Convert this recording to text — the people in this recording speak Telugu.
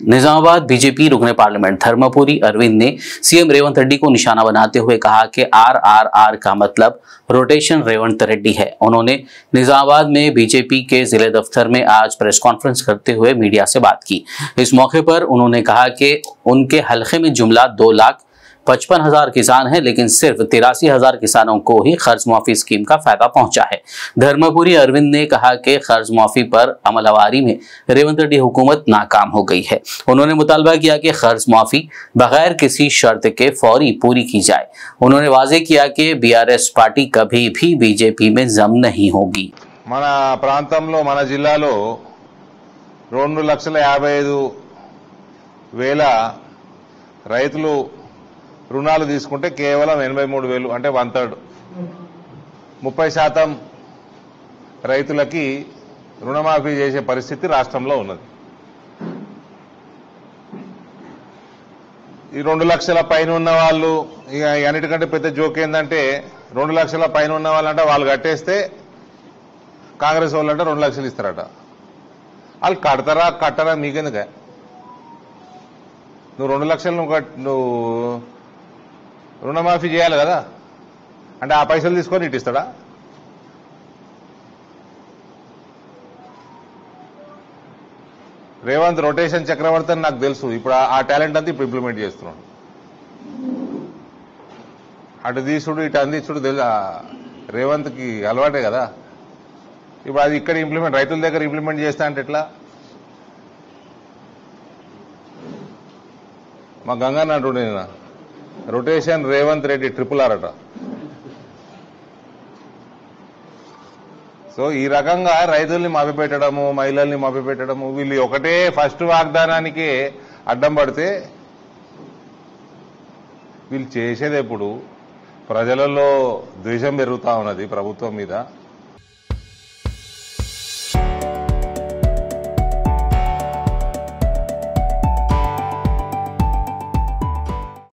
निजामाबाद बीजेपी रुकने पार्लियामेंट धर्मपुरी अरविंद ने सीएम रेवंत रेड्डी को निशाना बनाते हुए कहा कि आरआरआर का मतलब रोटेशन रेवंत रेड्डी है। उन्होंने निजामाबाद में बीजेपी के जिले दफ्तर में आज प्रेस कॉन्फ्रेंस करते हुए मीडिया से बात की। इस मौके पर उन्होंने कहा कि उनके हलके में जुमला 2,55,000 किसान हैं, लेकिन सिर्फ 83,000 किसानों को ही कर्ज माफी स्कीम का फायदा पहुंचा है। धर्मपुरी अरविंद ने कहा कि कर्ज माफी पर अमलवारी में रेवंत रेड्डी हुकूमत नाकाम हो गई है। उन्होंने मुतालबा किया कि कर्ज माफी बगैर किसी शर्त के फौरी पूरी की जाए। उन्होंने वाजे किया कि बीआरएस पार्टी कभी भी बीजेपी में जम नहीं होगी। మన ప్రాంతంలో మన జిల్లాలో 2,55,000 రైతులు రుణాలు తీసుకుంటే కేవలం 83,000 అంటే 1/3 30% రైతులకి రుణమాఫీ చేసే పరిస్థితి రాష్ట్రంలో ఉన్నది। ఈ 2 లక్షల పైన ఉన్న వాళ్ళు ఇక అన్నిటికంటే పెద్ద జోక్ ఏందంటే 2 లక్షల పైన ఉన్న వాళ్ళంటే వాళ్ళు కట్టేస్తే కాంగ్రెస్ వాళ్ళంటే 2 లక్షలు ఇస్తారట। వాళ్ళు కట్టరా మీకెందుక? నువ్వు 2 లక్షలు నువ్వు రుణమాఫీ చేయాలి కదా, అంటే ఆ పైసలు తీసుకొని ఇటు ఇస్తాడా? రేవంత్ రొటేషన్ చక్రవర్తి అని నాకు తెలుసు। ఇప్పుడు ఆ టాలెంట్ అంతా ఇప్పుడు ఇంప్లిమెంట్ చేస్తున్నాడు। అటు తీసుడు ఇటు అందించుడు రేవంత్కి అలవాటే కదా। ఇప్పుడు అది ఇక్కడ ఇంప్లిమెంట్ రైతుల దగ్గర ఇంప్లిమెంట్ చేస్తా అంటే ఎట్లా? మా గంగన్న అంటుండే రొటేషన్ రేవంత్ రెడ్డి RRR అట। సో ఈ రకంగా రైతుల్ని మభ్యపెట్టడము, మహిళల్ని మభ్యపెట్టడము, వీళ్ళు ఒకటే ఫస్ట్ వాగ్దానానికి అడ్డం పడితే వీళ్ళు చేసేది ఎప్పుడు ప్రజలలో ద్వేషం పెరుగుతా ఉన్నది ప్రభుత్వం మీద।